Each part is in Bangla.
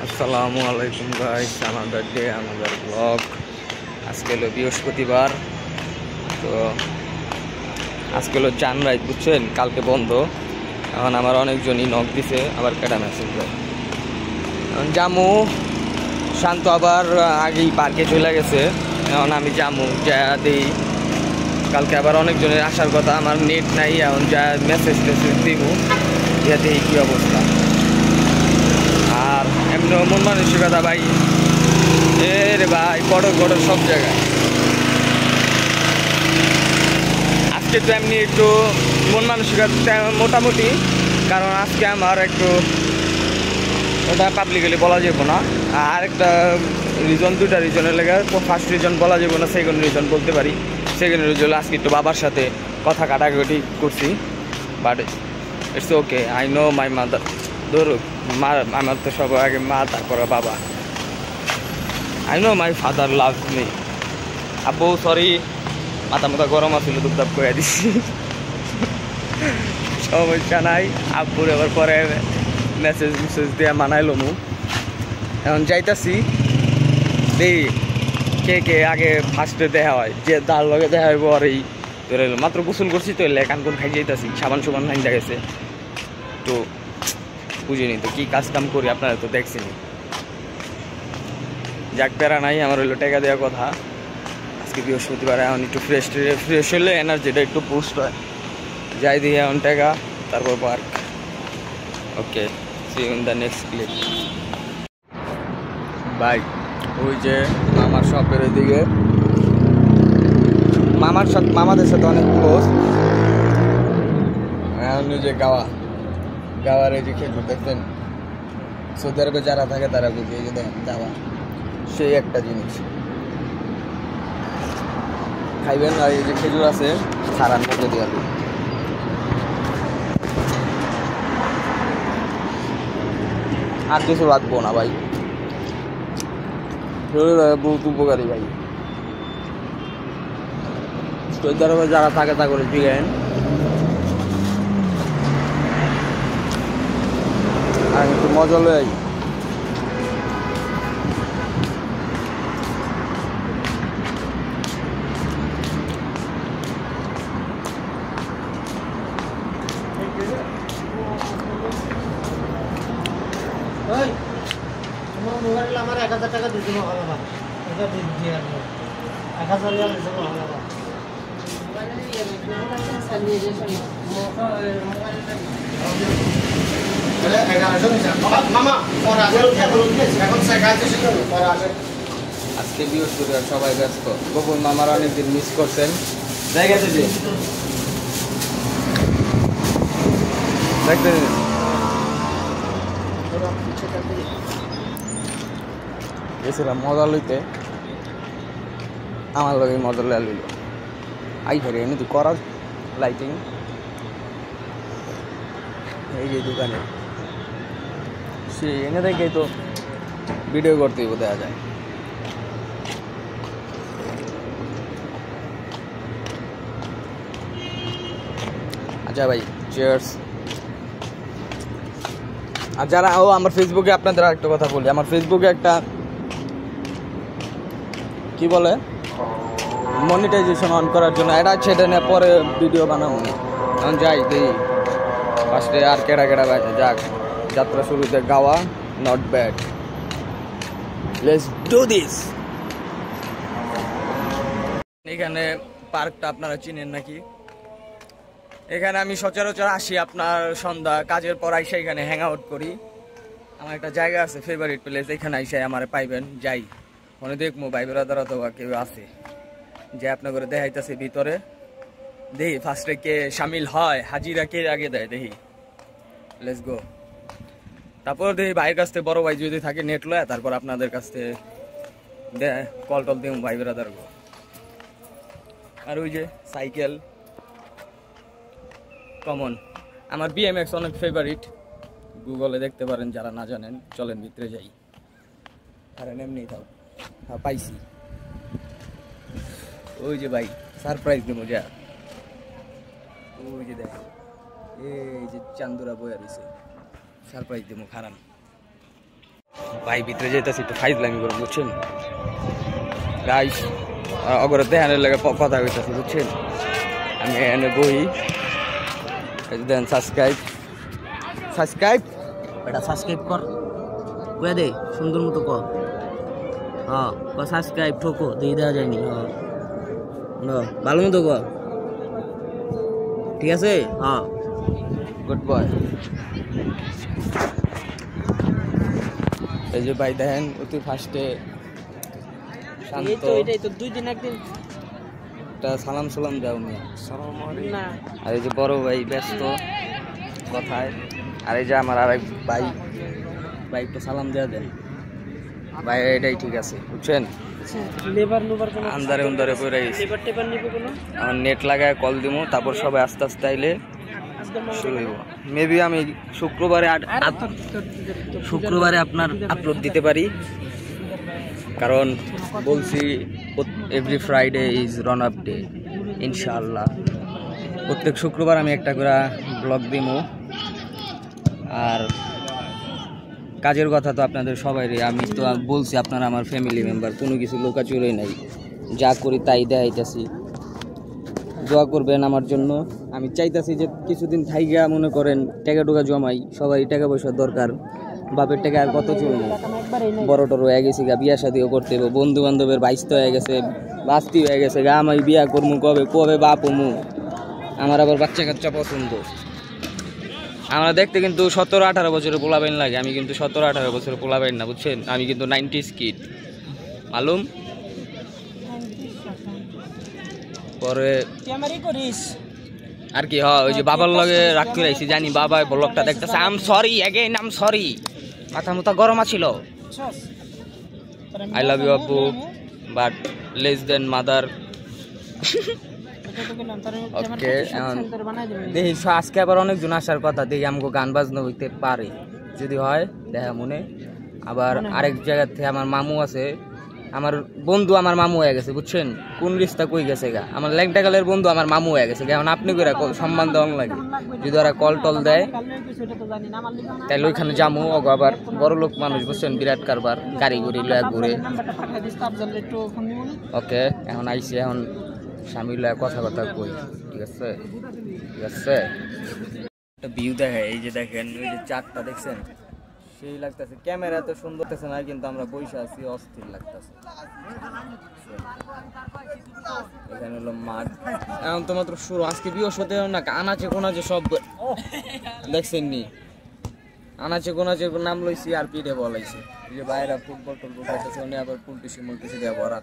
আসসালামু আলাইকুম গাইস, আমাদের ডে আমাদের ব্লগ। আজকে হলো বৃহস্পতিবার, তো আজকে হলো চান রাইত, বুঝছেন, কালকে বন্ধ। এখন আমার অনেকজনই নক দিছে, আবার কেটা মেসেজ দেয়। এখন জামু শান্ত আবার আগেই পার্কে চলে গেছে। এখন আমি জামু যা দিই, কালকে আবার অনেকজনের আসার কথা, আমার নেট নাই। এখন যা মেসেজ টেসেজ দিব, ইয়া দিই কী অবস্থা। আর এমনি মন মানসিকতা ভাই, রে ভাই, বড় বড় সব জায়গায়। আজকে তো এমনি একটু মন মানসিকতা মোটামুটি, কারণ আজকে আমার একটু ওটা পাবলিকলি বলা যাবো না। আর একটা রিজন, দুটা রিজনের লেগে, ফার্স্ট রিজন বলা যাবো না, সেকেন্ড রিজন বলতে পারি। সেকেন্ড রিজন আজকে একটু বাবার সাথে কথা কাটাকাটি করছি, but it's okay. I know my mother, ধরুক মা, আমার তো সবার আগে মা, তারপরে বাবা। I know my father love me. আব্বু সরি, মাথা মাথা গরম আসলে দুপদাপ করে দিচ্ছি, সমস্যা নাই। আব্বুর এবার পরে মেসেজ দিয়ে মানাইলো মু। এখন যাইতাছি, দেই কে কে আগে ফার্স্টে দেখা হয়, যে তার লগে দেখা হইব। আর এই ধরে মাত্র গোসল করছি তো, কান কোন খাই যাইতাছি, সাবান সুবান খাই গেছে, তো বুঝিনি তো কি কাজ কাম করি, আপনারা তো দেখছেনি। যাক, প্যারা নাই, আমার হইলো টাকা দেওয়ার কথা। আজকে বৃহস্পতিবার, এখন একটু ফ্রেশ হলে এনার্জিটা একটু বুস্ট হয়। যাই দিয়ে এখন টাকা, তারপর park. Okay, see you in the next clip. Bye. ওই যে মামার শপের ওইদিকে, মামাদের সাথে অনেক ক্লোজ। এখন ওই যে গাওয়ার এই যে খেজুর দেখতেন, সৌদি আরবে যারা থাকে তারা বুঝে, এই যে দেখেন গাওয়া, সেই একটা জিনিস খাইবেন। আর এই যে খেজুর আছে, সারান মধ্যে দিয়ে আর কিছু লাগবো না ভাই, বহুত উপকারী ভাই। সৌদি আরবে যারা থাকে তা করে জিগেন। আর একটু মজা লই। মোবাইল আমার 1000 টাকা দিয়ে দিব, ভালো ভালো এটা দিয়ে আর 1000 টাকা দিয়ে দিব, ভালো ভালো মোবাইলে দিয়ে না সানিয়ে যে সরি মামা পরে আসলে এখন শেখাইতে শিখো পরে আসে। আজকে বৃহস্পতিবার, সবাই ব্যস্ত। গোপন মামার অনেকদিন মিস করছেন, দেখেছে যে দেখতে গেছিলাম মজা লইতে, আমার লগে মজা লইল। আই ফেরে এনে তুই করার লাইটিং এই যে দোকানে, সে এনে দেখে তো ভিডিও করতেই দেখা যায়। আচ্ছা ভাই, চিয়ার্স। আর যারা আমার ফেসবুকে, আপনাদের একটা কথা বলি, আমার ফেসবুকে একটা কি বলে মনিটাইজেশন অন করার জন্য এটা আছে, এটা নিয়ে পরে ভিডিও বানাবো। এখন যাই দিই ফার্স্টে, আর কেডা যাক। যাত্রা শুরুতে গাওয়া, not bad, let's do this. এখানে পার্কটা আপনারা চিনেন নাকি? এখানে আমি সচরাচর আসি, আপনার সন্ধ্যা কাজের পর আইসা এখানে হ্যাং আউট করি। আমার একটা জায়গা আছে, ফেভারিট প্লেস, এখানে আইসা আমার পাইবেন। যাই মনে দেখবো ভাই বেড়াদার অথবা কেউ আছে যে আপনার করে দেখাইতেছে ভিতরে, দেখি ফার্স্টে কে সামিল হয়, হাজিরা কে আগে দেয়, দেখি। Let's go. তারপর দেখি ভাইয়ের কাছ থেকে, বড় ভাই যদি থাকে নেট লয়, তারপর আপনাদের কাছ থেকে কল টল দিব ভাই বেড়াদার গো। আর ওই যে সাইকেল কমন, আমার BMX অনেক ফেভারিট, গুগলে দেখতে পারেন যারা না জানেন। চলেন ভিতরে যাই। আর এমনি থাও, হ্যাঁ পাইছি। ওই যে ভাই সারপ্রাইজ দেবো যা, ওই যে দেখো, এই যে চান্দুরা বইয়া রয়েছে, সারপ্রাইজ দেবো খারাপ। ভাই ভিতরে যেতেছি একটু ফাইজলামি করে বুঝছেন গাইস, অগরে দেখানোর লাগে কথা হইতেছে বুঝছেন। আমি এখানে বই দেন সাবস্ক্রাইব এটা সাবস্ক্রাইব কর কয়ে দে সুন্দর মতো ক হ্যাঁ সাবস্ক্রাইব ঠোকো দিয়ে দেওয়া যায়নি হ্যাঁ ভালো মতো ক ঠিক আছে হ্যাঁ গুড বয়। এই যে ভাই দেখেন অতি ফার্স্টে শান্ত এটাই তো 2 দিন একদিন একটা সালাম দাও মিয়া। না আর এই যে বড় ভাই ব্যস্ত কথায়, আর এই যে আমার আরেক ভাই একটু সালাম দেওয়া দেন ভাই, এটাই ঠিক আছে বুঝছেন। লেবার আন্দারে পড়ে গেছি, লেবার টেবার নিব কোনো আমার নেট লাগায় কল দিমু, তারপর সবাই আস্তে আস্তে আইলে শুরু হইব। মেবি আমি শুক্রবারে আপনার আপলোড দিতে পারি, কারণ বলছি every Friday is run up day ইনশাআল্লাহ। প্রত্যেক শুক্রবার আমি একটা করে ব্লগ দিমু। আর কাজের কথা তো আপনাদের সবাইরই আমি তো বলছি, আপনারা আমার ফ্যামিলি মেম্বার, কোনো কিছু লোকাচুরি নাই, যা করি তাই দেখাইতেছি। দোয়া করবেন আমার জন্য। আমি চাইতেছি যে কিছুদিন থাইগা মনে করেন টাকা টুকা জমাই, সবাই টাকা পয়সার দরকার, বাপের টাকা আর কত চলবো, বড় টড় হয়ে গেছি গা, বিয়া শাদিও করতে হবে, বন্ধু বান্ধবের বাইস্ত হয়ে গেছে, বাস্তি হয়ে গেছে গা, আমি বিয়া করবো কবে বাপ হমু, আমার আবার বাচ্চা কাচ্চা পছন্দ। আমরা দেখতে কিন্তু 17-18 বছরের পোলাবেন লাগে, আমি কিন্তু 17-18 বছরের পোলাবেন না বুঝছেন। আমি কিন্তু 90s কিড মালুম। পরে আর কি হয়, ওই যে বাবার লগে রাগ করে আইছি, জানি বাবা ব্লগটা দেখতেছে। আম সরি অ্যাগেইন, আম সরি, মাথা মুথা গরম আছিল। আই লাভ ইউ আব্বু, বাট লেস দেন মাদার। ওকে, দেখি আজকে আবার অনেকজন আসার কথা, দেখি আমাকে গান বাজনা হইতে পারে, যদি হয় দেখা মনে। আবার আরেক জায়গা থেকে আমার মামু আছে, আমার বন্ধু আমার মামু হয়ে গেছে বুঝছেন। কোন রিস্তা কই গেছে গা, আমার ল্যাংটাকালের বন্ধু আমার মামু হয়ে গেছে গা। এখন আপনি করে সম্মান দেওয়া লাগে, যদি ওরা কল টল দেয় তাহলে ওইখানে যামু। আবার বড় লোক মানুষ বুঝছেন, বিরাট কারবার, গাড়ি গুড়ি লয়া ঘুরে। ওকে, এখন আইসি, এখন স্বামী লয়া কথা কই, ঠিক আছে ঠিক আছে। একটা ভিউ দেখায়, এই যে দেখেন, ওই যে চারটা দেখছেন, সেই লাগতেছে। ক্যামেরা তো সুন্দর লাগতেছে না, কিন্তু আমরা বসে আছি, অস্থির লাগতেছে। এখানে হলো মাঠ, এখন তো মাত্র শুরু। আজকে বৃহস্পতি না, আনাচে কোনাচে সব দেখছেন নি, আনাচে কোনাচে নাম লইছি আর পিঠে বলাইছে। এই যে বাইরে ফুটবল টুটবল খেলতেছে, উনি আবার পুলটিসি মুলটিসি দিয়ে ভরা।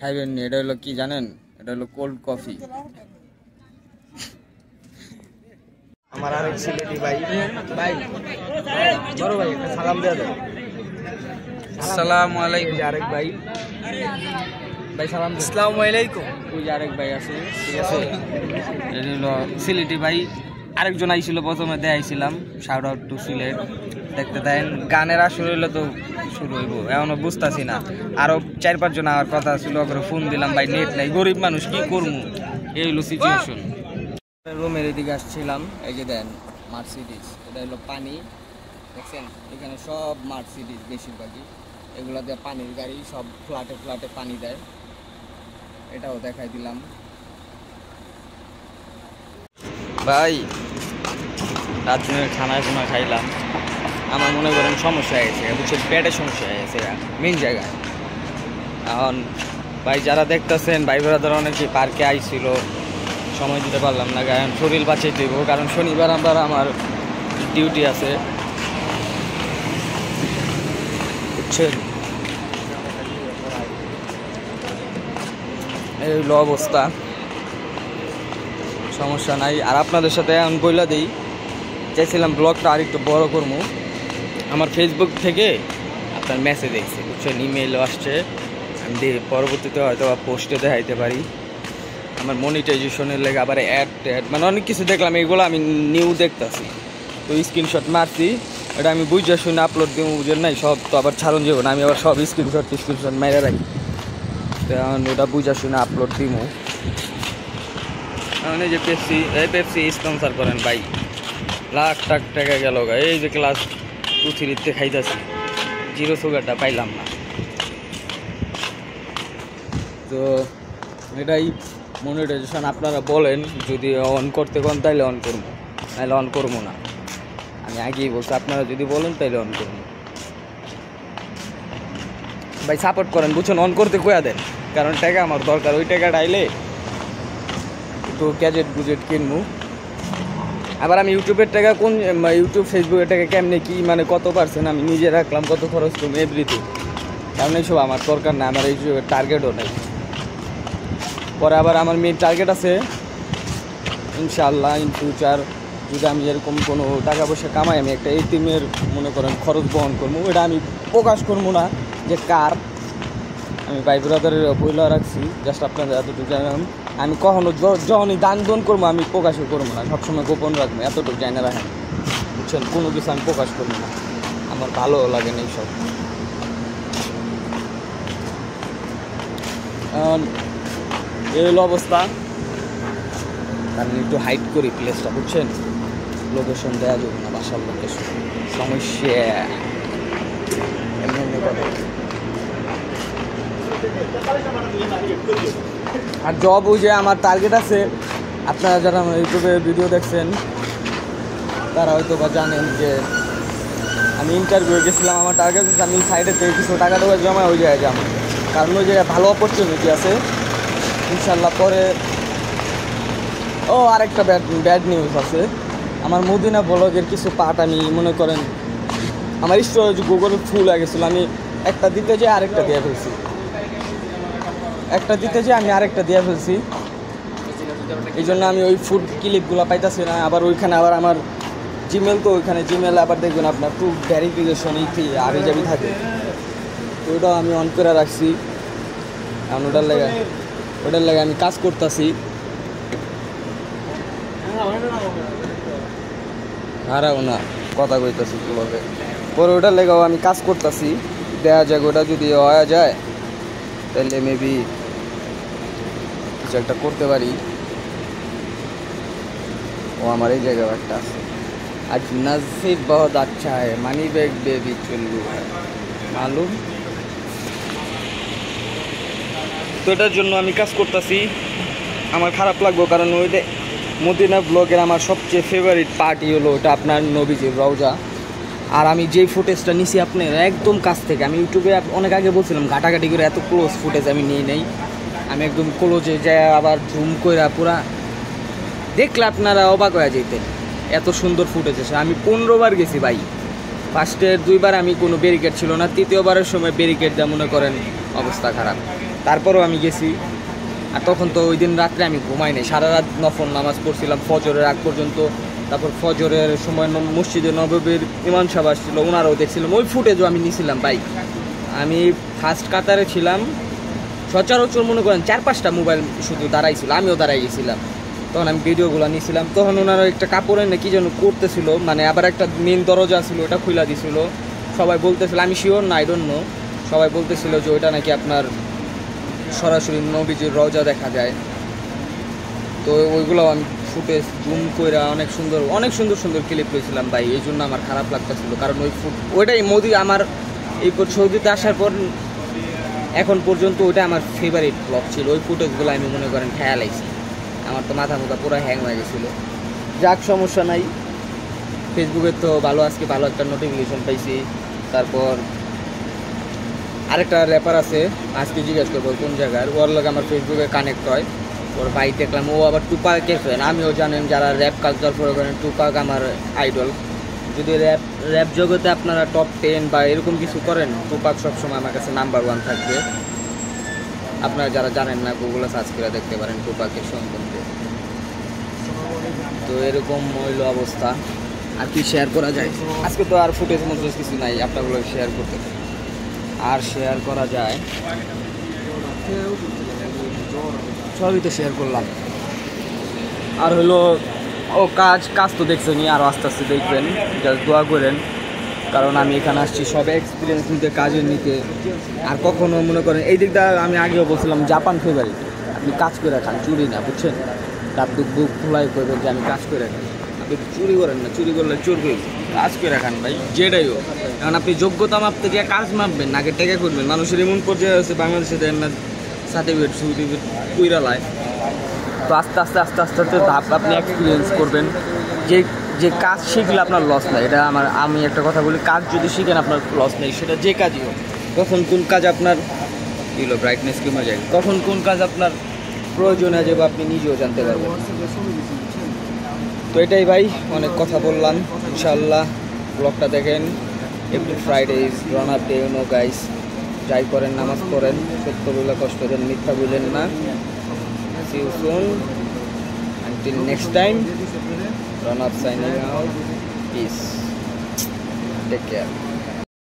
খাইবেন নি, এটা হলো কি জানেন, এটা হলো কোল্ড কফি। আমার আরেক ছেলেটি ভাই বড় ভাই একটা সালাম দেয়া দেন। আসসালামু আলাইকুম। আরেক ভাই সালাম। আসসালামু আলাইকুম। ওই যে আরেক ভাই আছে, ঠিক আছে। এটা হলো সিলেটি ভাই। আরেকজন আইছিল, প্রথমে দেখাইছিলাম, শাউট আউট টু সিলেট। দেখতে দেন, গানের আসর হইলে তো শুরু হইব, এখনো বুঝতেছি না। আরো 4-5 জন আমার কথা ছিল, ওখানে ফোন দিলাম, ভাই নেট নাই, গরিব মানুষ কি করবো, এই হলো সিচুয়েশন। রুমের এদিকে আসছিলাম, এই যে দেন মার্সিডিজ, এটা হলো পানি দেখছেন, এখানে সব মার্সিডিজ বেশিরভাগই, এগুলা দিয়ে পানির গাড়ি, সব ফ্ল্যাটে পানি দেয়, এটাও দেখাই দিলাম। ভাই রাত্রে খানা খাইলাম, আমার মনে করেন সমস্যা হয়ে গেছে বুঝছেন, পেটের সমস্যা হয়ে গেছে মেন জায়গায়। এখন ভাই যারা দেখতেছেন, ভাই ব্রাদার অনেকে পার্কে আইছিল, সময় দিতে পারলাম না, কারণ শরীর বাঁচিয়ে দিব, কারণ শনিবার আবার আমার ডিউটি আছে বুঝছেন। এই হলো অবস্থা, সমস্যা নাই। আর আপনাদের সাথে এখন বইলা দিই, চাইছিলাম ব্লগটা আর একটু বড় করবো। আমার ফেসবুক থেকে আপনার মেসেজ দেখছি বুঝছেন, ইমেইলও আসছে, আমি পরবর্তীতে হয়তো পোস্টে দেখাইতে পারি। আমার মনিটাইজেশনের লেগে আবার অ্যাড মানে অনেক কিছু দেখলাম, এইগুলো আমি নিউ দেখতেছি, তো স্ক্রিনশট মারছি, এটা আমি বুঝে শুনে আপলোড দিব, বুঝেন নাই, সব তো আবার ছাড়ুন যাব না, আমি আবার সব স্ক্রিনশট মেরে রাখি, তখন ওটা বুঝে শুনে আপলোড দিব। মানে যে পেপসি স্পন্সর করেন ভাই, লাখ টাকা গেল গা। এই যে ক্লাস 2-3 খাইতেছি, জিরো সুগারটা পাইলাম না। তো এটাই মনিটাইজেশন। আপনারা বলেন যদি অন করতে কোন তাইলে অন করবো, নাহলে অন করবো না। আমি আগেই বলছি, আপনারা যদি বলেন তাইলে অন করবো। ভাই সাপোর্ট করেন বুঝছেন, অন করতে কয়া দেন, কারণ টাকা আমার দরকার। ওই টাকাটা আইলে একটু গ্যাজেট বুজেট কিনবো। আবার আমি ইউটিউবের টাকা কোন ইউটিউব ফেসবুকের টাকা কেমনে কি মানে কত পার্সেন্ট আমি নিজে রাখলাম, কত খরচ করবো, এভরিথিং। কারণ এইসব আমার দরকার না, আমার ইউটিউবের টার্গেটও নেই। পরে আবার আমার মেন টার্গেট আছে ইনশাআল্লাহ ইন ফিউচার, যদি আমি এরকম কোনো টাকা পয়সা কামাই, আমি একটা এটিএমের মনে করেন খরচ বহন করবো। এটা আমি প্রকাশ করবো না যে কার, আমি ভাই ব্রাদারের বইলা রাখছি, জাস্ট আপনাদের এতটুকু জানালাম। আমি কখনো যখনই দান দন করবো আমি প্রকাশও করবো না, সবসময় গোপন রাখবো, এতটুকু জানা রাখেন বুঝছেন। কোনো কিছু আমি প্রকাশ করবো না, আমার ভালো লাগে না এইসব। এই হলো অবস্থা। আমি একটু হাইট করি প্লেসটা বুঝছেন, লোকেশন দেওয়া যাবে না, বাসার লোকেশন সমস্যা। আর জব ওই যে আমার টার্গেট আছে, আপনারা যারা আমার ইউটিউবে ভিডিও দেখছেন তারা হয়তো বা জানেন যে আমি ইন্টারভিউ গেছিলাম। আমার টার্গেট আছে আমি সাইডে থেকে কিছু টাকা টাকা জমা ওই জায়গায় যাবো, কারণ ওই জায়গায় ভালো অপরচুনিটি আছে ইনশাল্লাহ। পরে আরেকটা ব্যাড নিউজ আছে, আমার মদিনা ব্লগের কিছু পার্ট আমি মনে করেন আমার স্টোরেজ গুগলে ফুল হয়ে গেছিলো। আমি একটা দিতে যাই আরেকটা দিয়ে ফেলছি, আরেকটা দিয়ে ফেলছি। এই জন্য আমি ওই ফুড ক্লিপগুলো পাইতেছি না। আবার ওইখানে আবার আমার জিমেল, তো ওইখানে জিমেল আবার দেখবেন আপনার টু ভ্যারিফিকেশন আগে যাবি থাকে, তো ওটাও আমি অন করে রাখছি। কারণ ওটার লেগে আমি কাজ করতেছি। হারাও না কথা কইতেছি ব্লগে, পরে ওটার লেগেও আমি কাজ করতেছি। দেখা যাক ওটা যদি হওয়া যায় তাহলে মেবি কিছু একটা করতে পারি। আমার এই জায়গায় একটা আছে, আজ নসিব বহুত আচ্ছা है, মানি ব্যাগ বেবি চুল্লু মালুম। তো এটার জন্য আমি কাজ করতেছি। আমার খারাপ লাগবে কারণ ওইটা মদিনা ব্লগের আমার সবচেয়ে ফেভারিট পার্টি হলো ওটা আপনার নবীজির রওজা। আর আমি যেই ফুটেজটা নিছি আপনার একদম কাছ থেকে, আমি ইউটিউবে অনেক আগে বলছিলাম ঘাটাঘাটি করে এত ক্লোজ ফুটেজ আমি নিই নাই। আমি একদম ক্লোজে যাই আবার জুম করে পুরা দেখলে আপনারা অবাক হয়ে যেতেন, এত সুন্দর ফুটেজ এসে। আমি 15 বার গেছি ভাই, ফার্স্টের 2 বার আমি কোনো ব্যারিকেড ছিল না, 3য়বারের সময় ব্যারিকেড যা মনে করেন অবস্থা খারাপ, তারপরেও আমি গেছি। আর তখন তো ওই দিন রাত্রে আমি ঘুমাই নাই, সারা রাত নফল নামাজ পড়ছিলাম ফজরের আগ পর্যন্ত। তারপর ফজরের সময় মসজিদে নববীর ইমাম সাহেব আসছিল, ওনারাও দেখছিলাম, ওই ফুটেজও আমি নিয়েছিলাম ভাই। আমি ফার্স্ট কাতারে ছিলাম, সচরাচর মনে করেন 4-5টা মোবাইল শুধু দাঁড়াইছিল, আমিও দাঁড়াই গেছিলাম। তখন আমি ভিডিওগুলো নিয়েছিলাম। তখন ওনারা একটা কাপড়ের না কি যেন করতেছিল, মানে আবার একটা মেন দরজা ছিল ওটা খুলে দিছিল। সবাই বলতেছিল, আমি শিওর না, আই ডোন্ট নো, সবাই বলতেছিল যে ওইটা নাকি আপনার সরাসরি নবীজির রওজা দেখা যায়। তো ওইগুলো আমি ফুটেজ জুম করে অনেক সুন্দর ক্লিপ পেয়েছিলাম ভাই। এই জন্য আমার খারাপ লাগতেছিল, কারণ ওইটাই আমার এই সৌদিতে আসার পর এখন পর্যন্ত ওইটা আমার ফেভারিট ব্লগ ছিল। ওই ফুটেজগুলো আমি মনে করেন খেয়াল আইছি, আমার তো মাথা পুরো হ্যাং হয়ে গেছিলো। যাক সমস্যা নাই, ফেসবুকের তো ভালো, আজকে ভালো একটা নোটিফিকেশন পাইছি। তারপর আরেকটা র্যাপার আছে, আজকে জিজ্ঞেস করবো কোন জায়গার, ওর লগে আমার ফেসবুকে কানেক্ট হয়। ওর ভাই দেখলাম ও আবার টুপাকের ফ্যান। আমিও জানেন যারা র্যাপ কালচার ফলো করেন, টুপাক আমার আইডল। যদি র্যাপ জগতে আপনারা টপ 10 বা এরকম কিছু করেন, টুপাক সবসময় আমার কাছে নাম্বার 1 থাকবে। আপনারা যারা জানেন না গুগলে সার্চ করে দেখতে পারেন টুপাকের সম্বন্ধে। তো এরকম হইল অবস্থা। আর কি শেয়ার করা যায়, আজকে তো আর ফুটেজ মধ্যে কিছু নাই আপনাগুলো শেয়ার করতে, আর শেয়ার করা যায় সবই তো শেয়ার করলাম। আর হলো কাজ তো দেখছেনি, আরও আস্তে আস্তে দেখবেন, জাস্ট দোয়া করেন। কারণ আমি এখানে আসছি সব এক্সপিরিয়েন্স নিতে, কাজের নিতে। আর কখনো মনে করেন এই দিকটা আমি আগেও বলছিলাম জাপান ফেভারিট, আপনি কাজ করে খান, চুরি না, বুঝছেন। আপনি বুক খোলাই করবেন যে আমি কাজ করে রাখেন। আপনি চুরি করেন না, চুরি করলে চোর করবেন, কাজ করে রাখান ভাই যেটাই হোক। কারণ আপনি যোগ্যতা মাপতে গিয়ে কাজ মাপবেন, নাকি টাকা করবেন। মানুষের এমন পর্যায়ে আছে বাংলাদেশে দেন না সার্টিফিকেট সার্টিফিকেট কুইরা লায়। তো আস্তে আস্তে আস্তে আস্তে আস্তে ধাপ আপনি এক্সপিরিয়েন্স করবেন যে যে কাজ শিখলে আপনার লস নাই। এটা আমি একটা কথা বলি, কাজ যদি শিখেন আপনার লস নেই, সেটা যে কাজই হোক। কখন কোন কাজ আপনার ব্রাইটনেস কমে যায়, কখন কোন কাজ আপনার প্রয়োজন আছে বা আপনি নিজেও জানতে পারবেন। তো এটাই ভাই, অনেক কথা বললাম। ইনশাআল্লাহ ব্লগটা দেখেন। Every Friday is run up day, know guys. যাই করেন নামাজ পড়েন, সত্য বলে কষ্ট দেন, মিথ্যা বললেন না। See you soon. Until next time, Run Up signing out. Peace. Take care.